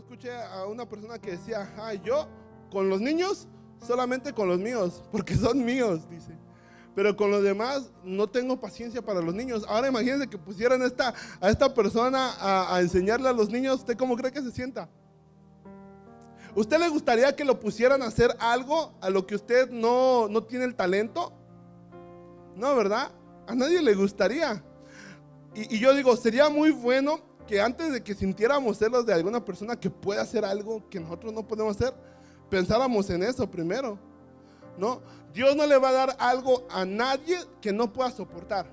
escuché a una persona que decía, yo con los niños, solamente con los míos, porque son míos, dice. Pero con los demás no tengo paciencia para los niños. Ahora imagínense que pusieran a esta persona a enseñarle a los niños. ¿Usted cómo cree que se sienta? ¿Usted le gustaría que lo pusieran a hacer algo a lo que usted no tiene el talento? No, ¿verdad? A nadie le gustaría. Y yo digo, sería muy bueno que antes de que sintiéramos celos de alguna persona que puede hacer algo que nosotros no podemos hacer, pensáramos en eso primero, ¿no? Dios no le va a dar algo a nadie que no pueda soportar.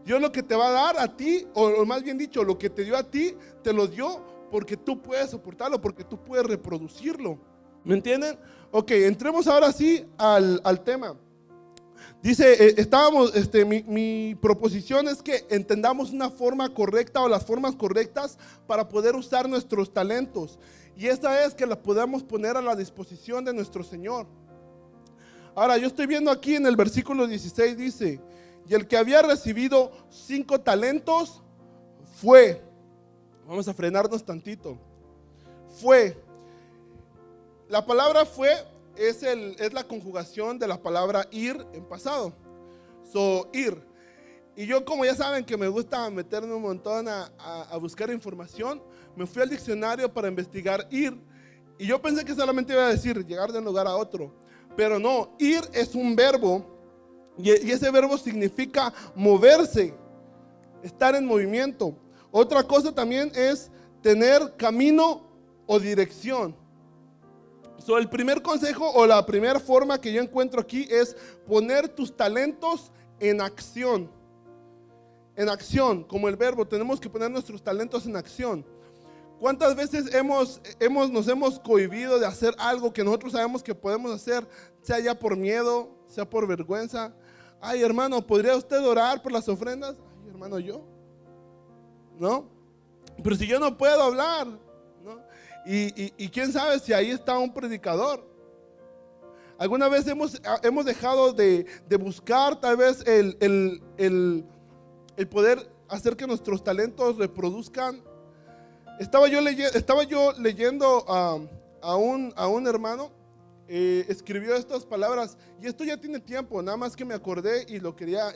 Dios lo que te va a dar a ti, o más bien dicho, lo que te dio a ti, te lo dio porque tú puedes soportarlo, porque tú puedes reproducirlo. ¿Me entienden? Ok, entremos ahora sí al tema. Dice, mi proposición es que entendamos una forma correcta o las formas correctas para poder usar nuestros talentos. Y esta es que las podamos poner a la disposición de nuestro Señor. Ahora, yo estoy viendo aquí en el versículo 16, dice, y el que había recibido 5 talentos fue. Vamos a frenarnos tantito. Fue. La palabra fue es la conjugación de la palabra ir en pasado. Ir. Y yo, como ya saben que me gusta meterme un montón a buscar información, me fui al diccionario para investigar ir. Y yo pensé que solamente iba a decir llegar de un lugar a otro. Pero no, ir es un verbo. Y ese verbo significa moverse, estar en movimiento. Otra cosa también es tener camino o dirección. El primer consejo o la primera forma que yo encuentro aquí es poner tus talentos en acción. En acción, como el verbo, tenemos que poner nuestros talentos en acción. ¿Cuántas veces nos hemos cohibido de hacer algo que nosotros sabemos que podemos hacer, sea ya por miedo, sea por vergüenza? Ay, hermano, ¿podría usted orar por las ofrendas? Ay, hermano, ¿yo? ¿No? Pero si yo no puedo hablar, ¿no? Y quién sabe si ahí está un predicador. Alguna vez hemos dejado de buscar tal vez el poder hacer que nuestros talentos reproduzcan. Estaba yo leyendo a un hermano, escribió estas palabras, y esto ya tiene tiempo, nada más que me acordé y lo quería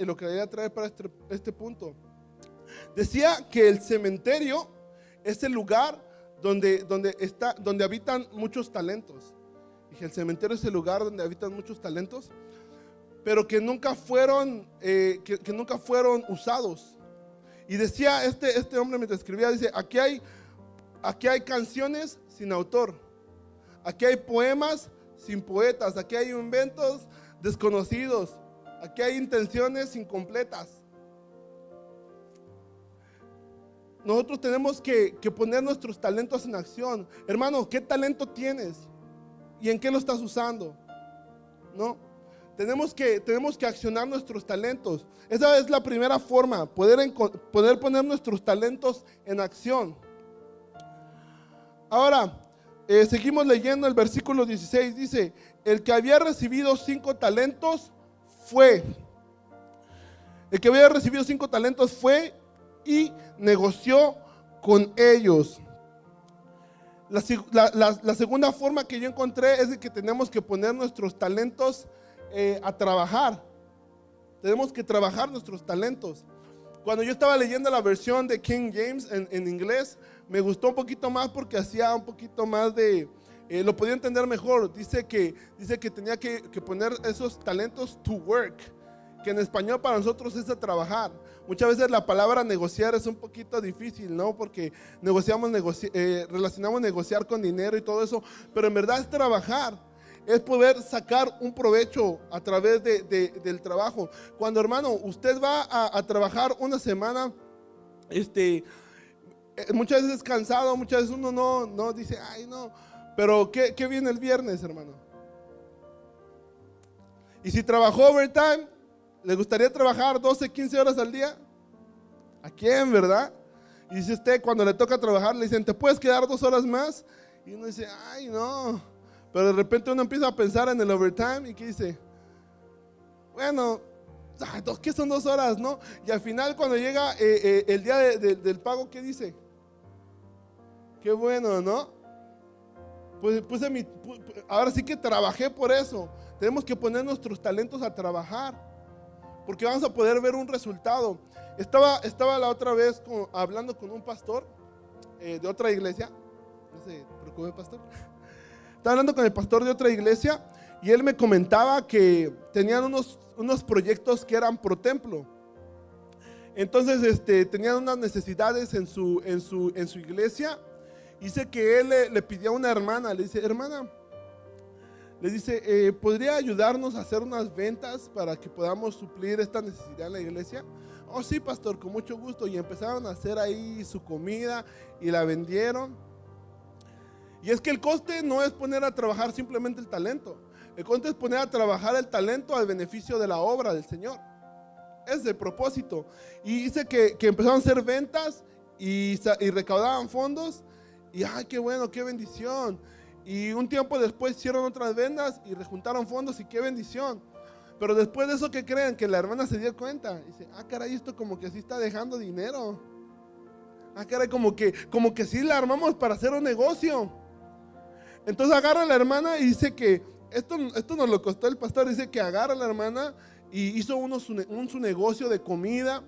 traer para este punto. Decía que el cementerio es el lugar donde habitan muchos talentos. Dije, el cementerio es el lugar donde habitan muchos talentos, pero que nunca fueron usados. Y decía este hombre mientras escribía, dice, aquí hay canciones sin autor, aquí hay poemas sin poetas, aquí hay inventos desconocidos, aquí hay intenciones incompletas. Nosotros tenemos que poner nuestros talentos en acción. Hermano, ¿qué talento tienes? ¿Y en qué lo estás usando? ¿No? Tenemos que accionar nuestros talentos. Esa es la primera forma, poder poner nuestros talentos en acción. Ahora, seguimos leyendo el versículo 16. Dice, el que había recibido 5 talentos fue. El que había recibido 5 talentos fue y negoció con ellos. La segunda forma que yo encontré es de que tenemos que poner nuestros talentos a trabajar. Tenemos que trabajar nuestros talentos. Cuando yo estaba leyendo la versión de King James en inglés, me gustó un poquito más porque hacía un poquito más de, lo podía entender mejor. Dice que tenía que poner esos talentos to work, que en español para nosotros es a trabajar. Muchas veces la palabra negociar es un poquito difícil, ¿no? Porque relacionamos negociar con dinero y todo eso, pero en verdad es trabajar, es poder sacar un provecho a través del trabajo. Cuando, hermano, usted va a trabajar una semana, muchas veces cansado, muchas veces uno no dice, ay no, pero ¿qué viene el viernes, hermano? Y si trabajó overtime, ¿le gustaría trabajar 12, 15 horas al día? ¿A quién, verdad? Y dice usted, cuando le toca trabajar, le dicen, ¿te puedes quedar 2 horas más? Y uno dice, ay, no. Pero de repente uno empieza a pensar en el overtime y que dice, bueno, ¿qué son 2 horas, no? Y al final, cuando llega el día del pago, ¿qué dice? Qué bueno, ¿no? ahora sí que trabajé por eso. Tenemos que poner nuestros talentos a trabajar, porque vamos a poder ver un resultado. Estaba la otra vez hablando con un pastor de otra iglesia. No se preocupe, pastor. Estaba hablando con el pastor de otra iglesia y él me comentaba que tenían unos proyectos que eran pro templo. Entonces tenían unas necesidades en su iglesia. Dice que él le pidió a una hermana, le dice, hermana, le dice, ¿podría ayudarnos a hacer unas ventas para que podamos suplir esta necesidad en la iglesia? Oh, sí, pastor, con mucho gusto. Y empezaron a hacer ahí su comida y la vendieron. Y es que el coste no es poner a trabajar simplemente el talento. El coste es poner a trabajar el talento al beneficio de la obra del Señor. Es el propósito. Y dice que empezaron a hacer ventas y recaudaban fondos. Y ¡ay, qué bueno, qué bendición! Y un tiempo después hicieron otras ventas y rejuntaron fondos y qué bendición. Pero después de eso, ¿qué creen? Que la hermana se dio cuenta. Dice, caray, esto como que sí está dejando dinero. Caray, como que sí la armamos para hacer un negocio. Entonces agarra a la hermana y dice que esto nos lo costó el pastor. Dice que agarra a la hermana y hizo su negocio de comida.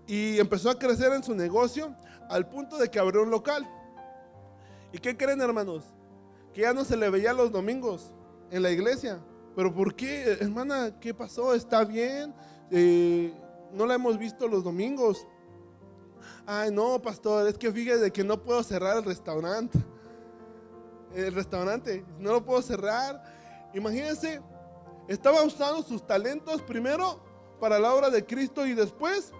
Y empezó a crecer en su negocio al punto de que abrió un local. ¿Y qué creen, hermanos? Que ya no se le veía los domingos en la iglesia. ¿Pero por qué, hermana? ¿Qué pasó? ¿Está bien? No la hemos visto los domingos. Ay, no, pastor, es que fíjese que no puedo cerrar el restaurante. No lo puedo cerrar. Imagínense, estaba usando sus talentos primero para la obra de Cristo y después.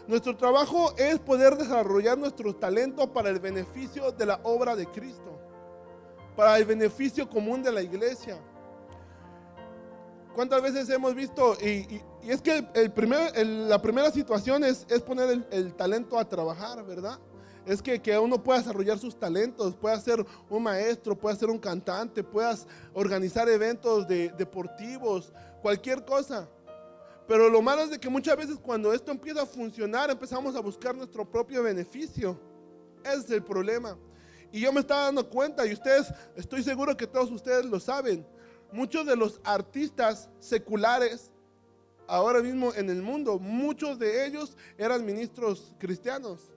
Nuestro trabajo es poder desarrollar nuestros talentos para el beneficio de la obra de Cristo, para el beneficio común de la iglesia. ¿Cuántas veces hemos visto? Y es que la primera situación es poner el talento a trabajar, ¿verdad? Es que uno pueda desarrollar sus talentos, pueda ser un maestro, pueda ser un cantante, puedas organizar eventos deportivos, cualquier cosa. Pero lo malo es de que muchas veces cuando esto empieza a funcionar, empezamos a buscar nuestro propio beneficio. Ese es el problema. Y yo me estaba dando cuenta, y ustedes, estoy seguro que todos ustedes lo saben, muchos de los artistas seculares ahora mismo en el mundo, muchos de ellos eran ministros cristianos.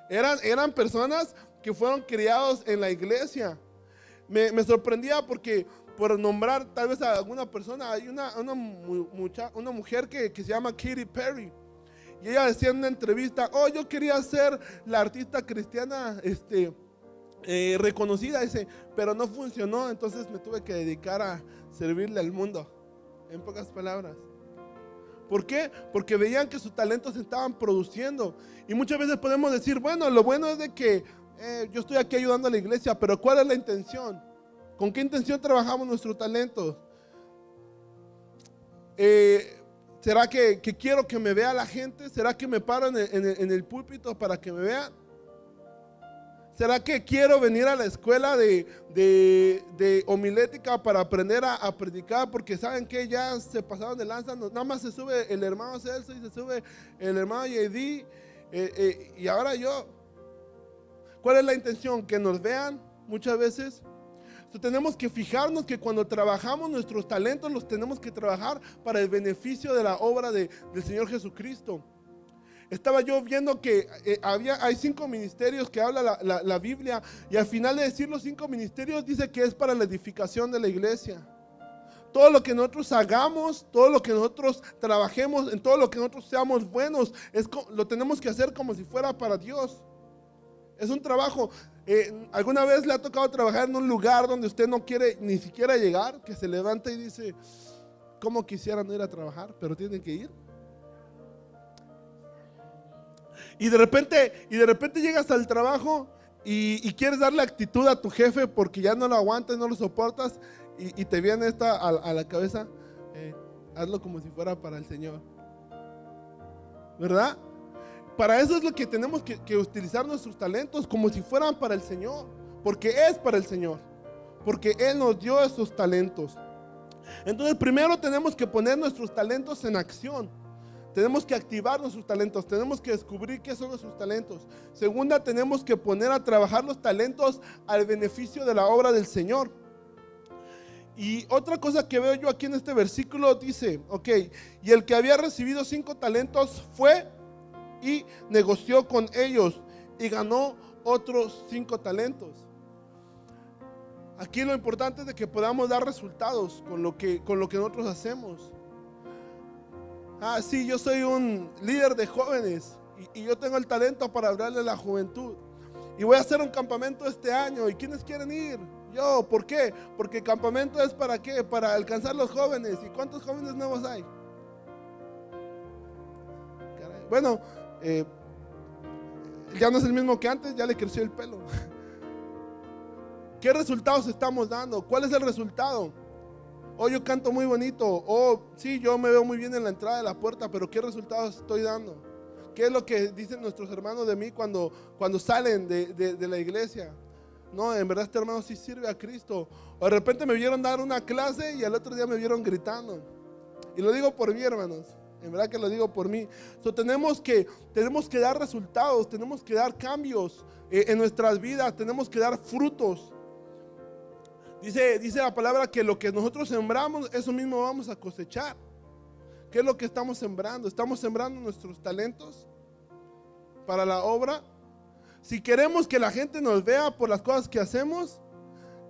Eran personas que fueron criados en la iglesia. Me sorprendía porque, por nombrar tal vez a alguna persona, hay una mujer que se llama Katy Perry. Y ella decía en una entrevista, yo quería ser la artista cristiana reconocida, dice, pero no funcionó, entonces me tuve que dedicar a servirle al mundo. En pocas palabras. ¿Por qué? Porque veían que sus talentos se estaban produciendo. Y muchas veces podemos decir, bueno, lo bueno es de que yo estoy aquí ayudando a la iglesia, pero ¿cuál es la intención? ¿Con qué intención trabajamos nuestros talentos? ¿Será que quiero que me vea la gente? ¿Será que me paro en el púlpito para que me vean? ¿Será que quiero venir a la escuela de homilética para aprender a predicar? Porque saben que ya se pasaron de lanza. Nada más se sube el hermano Celso y se sube el hermano JD. Y ahora yo. ¿Cuál es la intención? Que nos vean muchas veces. Tenemos que fijarnos que cuando trabajamos nuestros talentos los tenemos que trabajar para el beneficio de la obra del Señor Jesucristo. Estaba yo viendo que hay 5 ministerios que habla la Biblia, y al final de decir los 5 ministerios dice que es para la edificación de la iglesia. Todo lo que nosotros hagamos, todo lo que nosotros trabajemos, en todo lo que nosotros seamos buenos, lo tenemos que hacer como si fuera para Dios. Es un trabajo. ¿Alguna vez le ha tocado trabajar en un lugar donde usted no quiere ni siquiera llegar? Que se levanta y dice, ¿cómo quisiera no ir a trabajar? Pero tienen que ir. Y de repente llegas al trabajo y quieres darle actitud a tu jefe porque ya no lo aguantas, no lo soportas, y te viene esta a la cabeza, hazlo como si fuera para el Señor, ¿verdad? Para eso es lo que tenemos que utilizar nuestros talentos, como si fueran para el Señor, porque es para el Señor, porque Él nos dio esos talentos. Entonces primero tenemos que poner nuestros talentos en acción. Tenemos que activar nuestros talentos, tenemos que descubrir qué son nuestros talentos. Segunda, tenemos que poner a trabajar los talentos al beneficio de la obra del Señor. Y otra cosa que veo yo aquí en este versículo dice, ok, y el que había recibido 5 talentos fue y negoció con ellos y ganó otros 5 talentos. Aquí lo importante es de que podamos dar resultados con lo que nosotros hacemos. Sí, yo soy un líder de jóvenes y yo tengo el talento para hablarle a la juventud. Y voy a hacer un campamento este año. ¿Y quiénes quieren ir? Yo. ¿Por qué? Porque el campamento es ¿para qué? Para alcanzar los jóvenes. ¿Y cuántos jóvenes nuevos hay? Caray. Bueno, ya no es el mismo que antes, ya le creció el pelo. ¿Qué resultados estamos dando? ¿Cuál es el resultado? Oh, yo canto muy bonito. Oh, sí, yo me veo muy bien en la entrada de la puerta, pero ¿qué resultados estoy dando? ¿Qué es lo que dicen nuestros hermanos de mí cuando salen de la iglesia? No, en verdad este hermano sí sirve a Cristo. O de repente me vieron dar una clase y al otro día me vieron gritando. Y lo digo por mí, hermanos. En verdad que lo digo por mí. Tenemos que dar resultados, tenemos que dar cambios en nuestras vidas, tenemos que dar frutos. Dice la palabra que lo que nosotros sembramos, eso mismo vamos a cosechar. ¿Qué es lo que estamos sembrando? ¿Estamos sembrando nuestros talentos para la obra? Si queremos que la gente nos vea por las cosas que hacemos,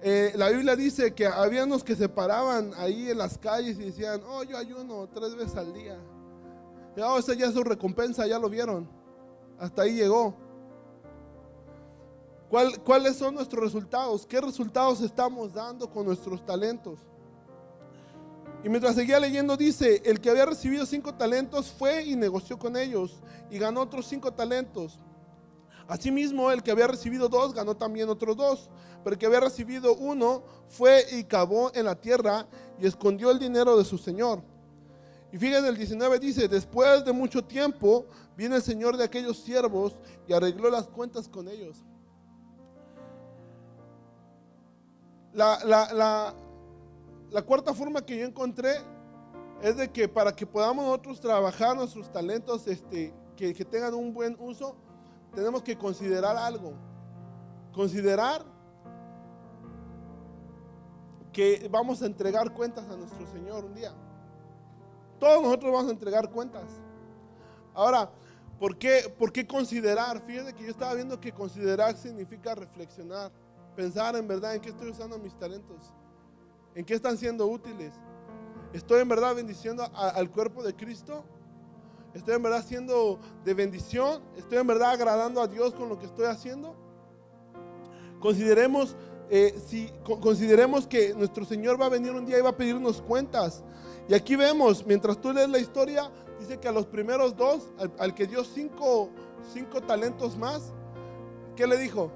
la Biblia dice que había unos que se paraban ahí en las calles y decían, oh, yo ayuno 3 veces al día. Y, oh, esa ya es su recompensa, ya lo vieron. Hasta ahí llegó. ¿Cuáles son nuestros resultados? ¿Qué resultados estamos dando con nuestros talentos? Y mientras seguía leyendo dice, el que había recibido 5 talentos fue y negoció con ellos y ganó otros 5 talentos. Asimismo, el que había recibido 2 ganó también otros 2. Pero el que había recibido 1 fue y cavó en la tierra y escondió el dinero de su señor. Y fíjense, el 19 dice, después de mucho tiempo viene el señor de aquellos siervos y arregló las cuentas con ellos. La cuarta forma que yo encontré es de que para que podamos nosotros trabajar nuestros talentos que tengan un buen uso, tenemos que considerar algo. Considerar que vamos a entregar cuentas a nuestro Señor un día. Todos nosotros vamos a entregar cuentas. Ahora, ¿por qué considerar? Fíjense que yo estaba viendo que considerar significa reflexionar, pensar en verdad en qué estoy usando mis talentos, en qué están siendo útiles. ¿Estoy en verdad bendiciendo al cuerpo de Cristo? ¿Estoy en verdad siendo de bendición? ¿Estoy en verdad agradando a Dios con lo que estoy haciendo? Consideremos que nuestro Señor va a venir un día y va a pedirnos cuentas. Y aquí vemos, mientras tú lees la historia, dice que a los primeros 2, al que dio 5 talentos más, ¿qué le dijo?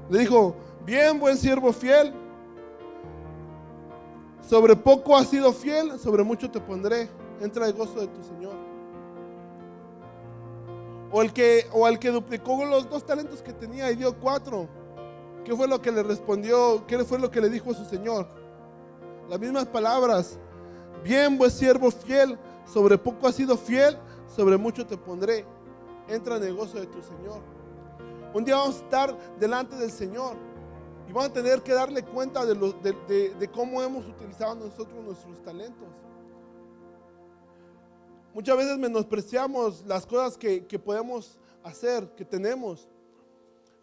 Le dijo, bien, buen siervo fiel, sobre poco has sido fiel, sobre mucho te pondré, entra el gozo de tu Señor. O al que duplicó los 2 talentos que tenía y dio 4, ¿qué fue lo que le respondió? ¿Qué fue lo que le dijo a su Señor? Las mismas palabras, bien, buen siervo fiel, sobre poco has sido fiel, sobre mucho te pondré, entra en el gozo de tu Señor. Un día vamos a estar delante del Señor y vamos a tener que darle cuenta de cómo hemos utilizado nosotros nuestros talentos. Muchas veces menospreciamos las cosas que podemos hacer, que tenemos.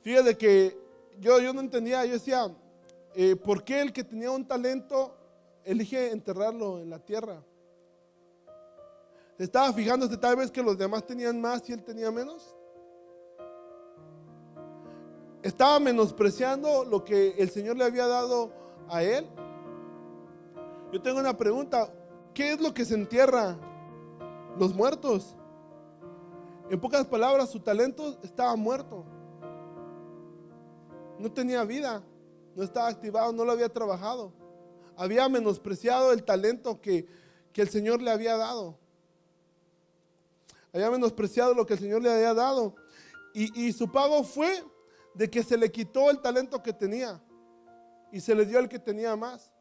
Fíjate que yo no entendía, yo decía, ¿por qué el que tenía un talento elige enterrarlo en la tierra? ¿Estaba fijándose tal vez que los demás tenían más y él tenía menos? ¿Estaba menospreciando lo que el Señor le había dado a él? Yo tengo una pregunta, ¿qué es lo que se entierra? Los muertos. En pocas palabras, su talento estaba muerto. No tenía vida, no estaba activado, no lo había trabajado. Había menospreciado el talento que el Señor le había dado. Había menospreciado lo que el Señor le había dado. Y su pago fue de que se le quitó el talento que tenía y se le dio el que tenía más.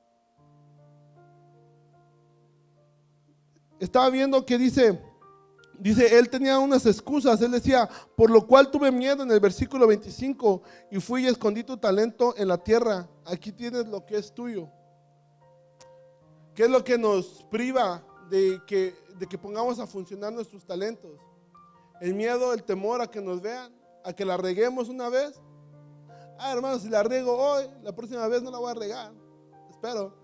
estaba viendo que dice, él tenía unas excusas. Él decía, por lo cual tuve miedo en el versículo 25 y fui y escondí tu talento en la tierra. Aquí tienes lo que es tuyo. ¿Qué es lo que nos priva de que pongamos a funcionar nuestros talentos? El miedo, el temor a que nos vean, a que la reguemos una vez. Hermano, si la riego hoy, la próxima vez no la voy a regar. Espero,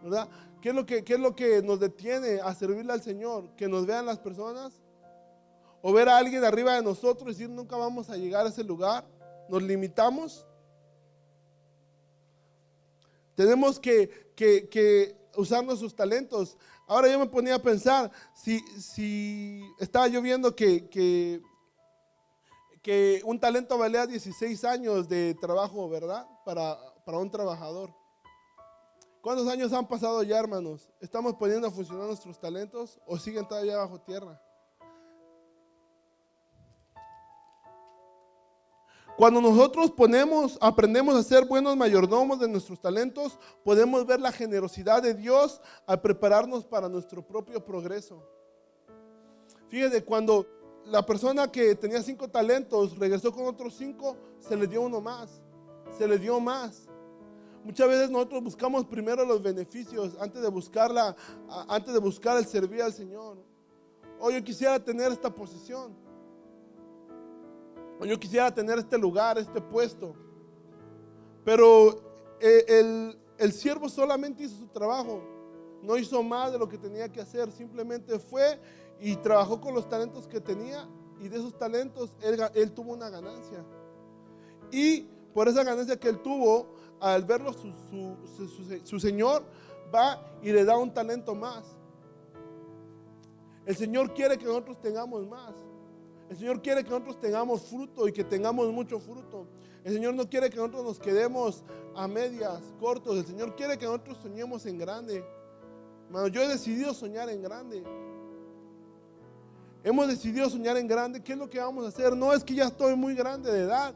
¿verdad? ¿Qué es lo que nos detiene a servirle al Señor? Que nos vean las personas, o ver a alguien arriba de nosotros y decir nunca vamos a llegar a ese lugar. Nos limitamos. Tenemos que usar nuestros talentos. Ahora yo me ponía a pensar, si estaba yo viendo que un talento valía 16 años de trabajo, ¿verdad? Para un trabajador. ¿Cuántos años han pasado ya, hermanos? ¿Estamos poniendo a funcionar nuestros talentos o siguen todavía bajo tierra? Cuando nosotros aprendemos a ser buenos mayordomos de nuestros talentos, podemos ver la generosidad de Dios al prepararnos para nuestro propio progreso. Fíjate, cuando la persona que tenía 5 talentos regresó con otros 5, se le dio uno más, se le dio más. Muchas veces nosotros buscamos primero los beneficios antes de buscar el servir al Señor. Oh, yo quisiera tener esta posición. O yo quisiera tener este lugar, este puesto. Pero el siervo solamente hizo su trabajo. No hizo más de lo que tenía que hacer. Simplemente fue y trabajó con los talentos que tenía. Y de esos talentos él tuvo una ganancia. Y por esa ganancia que él tuvo, al verlo su Señor, va y le da un talento más. El Señor quiere que nosotros tengamos más. El Señor quiere que nosotros tengamos fruto y que tengamos mucho fruto. El Señor no quiere que nosotros nos quedemos a medias, cortos. El Señor quiere que nosotros soñemos en grande. Hermano, yo he decidido soñar en grande. Hemos decidido soñar en grande. ¿Qué es lo que vamos a hacer? No es que ya estoy muy grande de edad.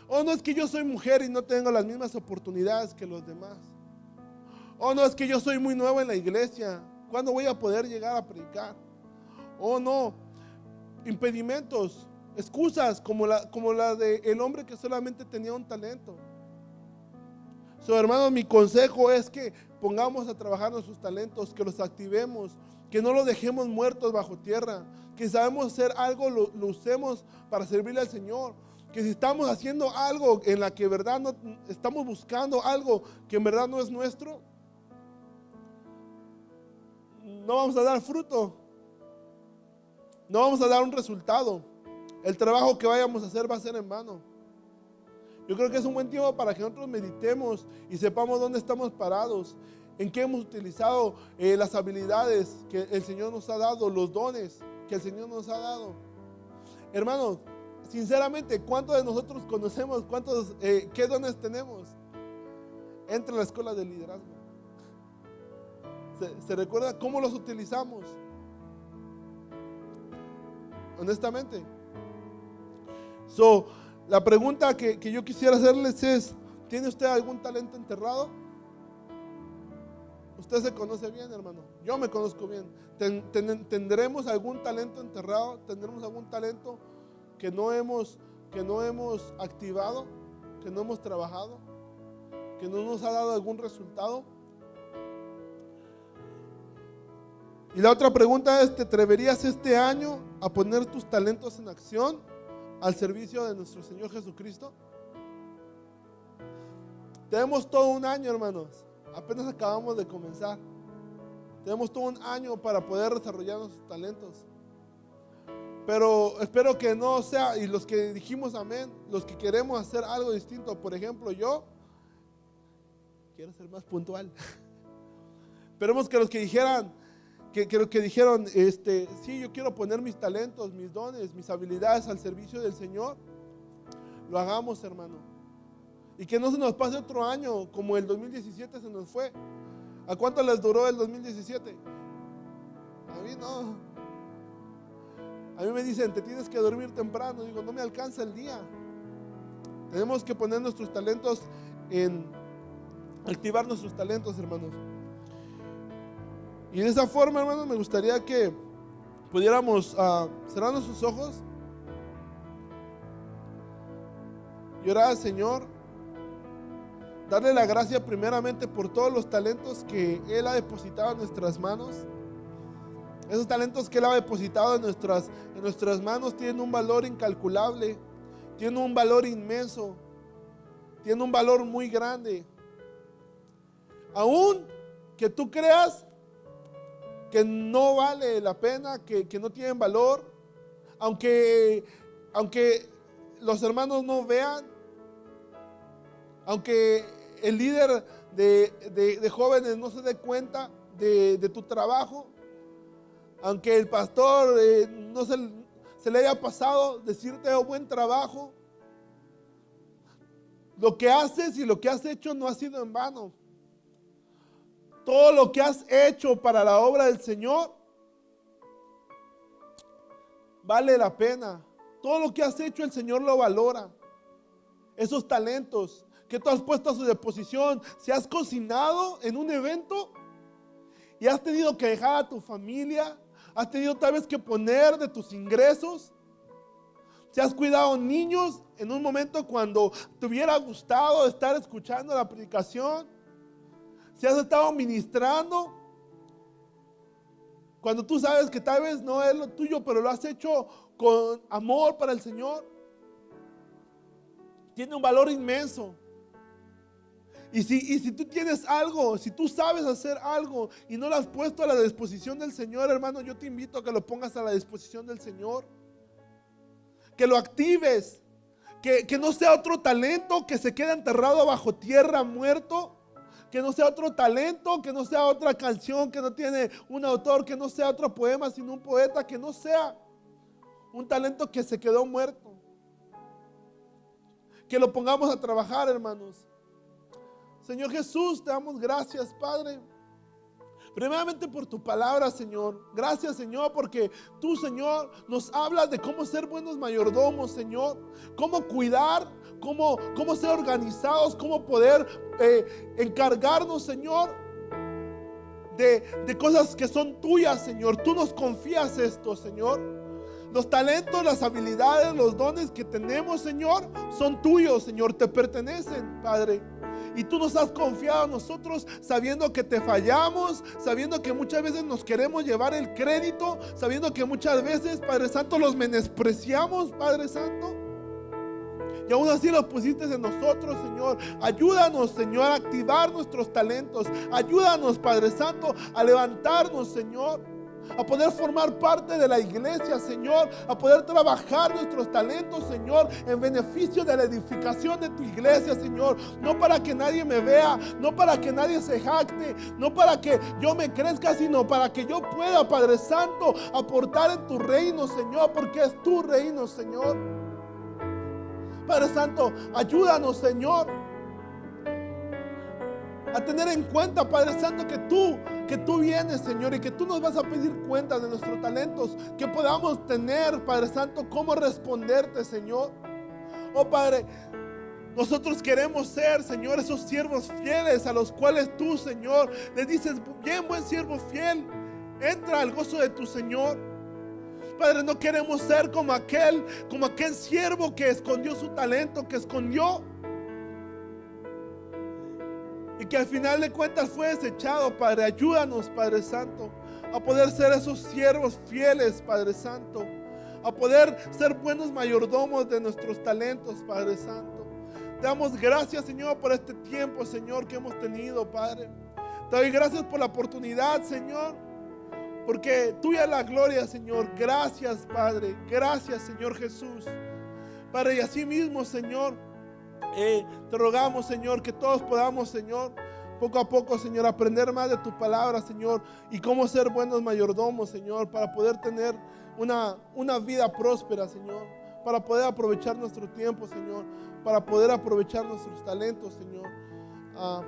O no es que yo soy mujer y no tengo las mismas oportunidades que los demás. O no es que yo soy muy nuevo en la iglesia. ¿Cuándo voy a poder llegar a predicar? O no, impedimentos, excusas como la del hombre que solamente tenía un talento. Hermanos, mi consejo es que pongamos a trabajar nuestros talentos, que los activemos, que no los dejemos muertos bajo tierra, que sabemos hacer algo, lo usemos para servirle al Señor. Que si estamos haciendo algo en la que en verdad no estamos buscando algo que en verdad no es nuestro, no vamos a dar fruto, no vamos a dar un resultado. El trabajo que vayamos a hacer va a ser en vano. Yo creo que es un buen tiempo para que nosotros meditemos y sepamos dónde estamos parados, en qué hemos utilizado las habilidades que el Señor nos ha dado, los dones que el Señor nos ha dado. Hermanos, sinceramente, ¿cuántos de nosotros conocemos qué dones tenemos? Entra a la escuela de liderazgo. ¿Se recuerda cómo los utilizamos? Honestamente. La pregunta que yo quisiera hacerles es, ¿tiene usted algún talento enterrado? Usted se conoce bien, hermano. Yo me conozco bien. ¿Tendremos algún talento enterrado? ¿Tendremos algún talento que no hemos activado, que no hemos trabajado, que no nos ha dado algún resultado? Y la otra pregunta es, ¿te atreverías este año a poner tus talentos en acción al servicio de nuestro Señor Jesucristo? Tenemos todo un año, hermanos. Apenas acabamos de comenzar. Tenemos todo un año para poder desarrollar nuestros talentos. Pero espero que no sea, y los que dijimos amén, los que queremos hacer algo distinto, por ejemplo, yo quiero ser más puntual. Esperemos que los que dijeron, sí, yo quiero poner mis talentos, mis dones, mis habilidades al servicio del Señor, lo hagamos, hermano. Y que no se nos pase otro año como el 2017 se nos fue. ¿A cuánto les duró el 2017? A mí no. A mí me dicen, te tienes que dormir temprano. Digo, no me alcanza el día. Tenemos que poner nuestros talentos activar nuestros talentos, hermanos. Y de esa forma, hermanos, me gustaría que pudiéramos cerrar nuestros ojos y orar al Señor, darle la gracia primeramente por todos los talentos que Él ha depositado en nuestras manos. Esos talentos que Él ha depositado en nuestras manos tienen un valor incalculable, tienen un valor inmenso, tienen un valor muy grande. Aún que tú creas que no vale la pena, que no tienen valor, aunque los hermanos no vean, aunque el líder de jóvenes no se dé cuenta de tu trabajo, aunque el pastor no se le haya pasado decirte buen trabajo, lo que haces y lo que has hecho no ha sido en vano. Todo lo que has hecho para la obra del Señor vale la pena. Todo lo que has hecho el Señor lo valora. Esos talentos que tú has puesto a su disposición, si has cocinado en un evento y has tenido que dejar a tu familia, has tenido tal vez que poner de tus ingresos, si has cuidado niños en un momento cuando te hubiera gustado estar escuchando la predicación, si has estado ministrando cuando tú sabes que tal vez no es lo tuyo, pero lo has hecho con amor para el Señor, tiene un valor inmenso. Y si tú tienes algo, si tú sabes hacer algo y no lo has puesto a la disposición del Señor, hermano, yo te invito a que lo pongas a la disposición del Señor, que lo actives, que no sea otro talento que se quede enterrado bajo tierra, muerto. Que no sea otro talento, que no sea otra canción que no tiene un autor, que no sea otro poema sino un poeta, que no sea un talento que se quedó muerto. Que lo pongamos a trabajar, hermanos. Señor Jesús, te damos gracias, Padre. Primeramente por tu palabra, Señor. Gracias, Señor, porque tú, Señor, nos hablas de cómo ser buenos mayordomos, Señor. Cómo cuidar, cómo ser organizados, cómo poder encargarnos, Señor, de cosas que son tuyas, Señor. Tú nos confías esto, Señor. Los talentos, las habilidades, los dones que tenemos, Señor, son tuyos, Señor. Te pertenecen, Padre. Y tú nos has confiado a nosotros sabiendo que te fallamos, sabiendo que muchas veces nos queremos llevar el crédito, sabiendo que muchas veces, Padre Santo, los menospreciamos, Padre Santo. Y aún así los pusiste en nosotros, Señor. Ayúdanos, Señor, a activar nuestros talentos. Ayúdanos, Padre Santo, a levantarnos, Señor, a poder formar parte de la iglesia, Señor, a poder trabajar nuestros talentos, Señor, en beneficio de la edificación de tu iglesia, Señor. No para que nadie me vea, no para que nadie se jacte, no para que yo me crezca, sino para que yo pueda, Padre Santo, aportar en tu reino, Señor, porque es tu reino, Señor. Padre Santo, ayúdanos, Señor, a tener en cuenta, Padre Santo, que tú vienes, Señor, y que tú nos vas a pedir cuenta de nuestros talentos, que podamos tener, Padre Santo, cómo responderte, Señor. Oh, Padre, nosotros queremos ser, Señor, esos siervos fieles a los cuales tú, Señor, le dices: bien, buen siervo fiel, entra al gozo de tu Señor. Padre, no queremos ser como aquel siervo que escondió su talento, que escondió y que al final de cuentas fue desechado. Padre, ayúdanos, Padre Santo, a poder ser esos siervos fieles, Padre Santo, a poder ser buenos mayordomos de nuestros talentos, Padre Santo. Te damos gracias, Señor, por este tiempo, Señor, que hemos tenido, Padre. Te doy gracias por la oportunidad, Señor, porque tuya es la gloria, Señor. Gracias, Padre. Gracias, Señor Jesús. Padre, y así mismo, Señor, te rogamos, Señor, que todos podamos, Señor, poco a poco, Señor, aprender más de tu palabra, Señor, y cómo ser buenos mayordomos, Señor, para poder tener una vida próspera, Señor, para poder aprovechar nuestro tiempo, Señor, para poder aprovechar nuestros talentos, Señor,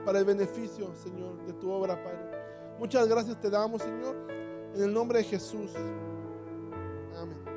para el beneficio, Señor, de tu obra, Padre. Muchas gracias te damos, Señor, en el nombre de Jesús. Amén.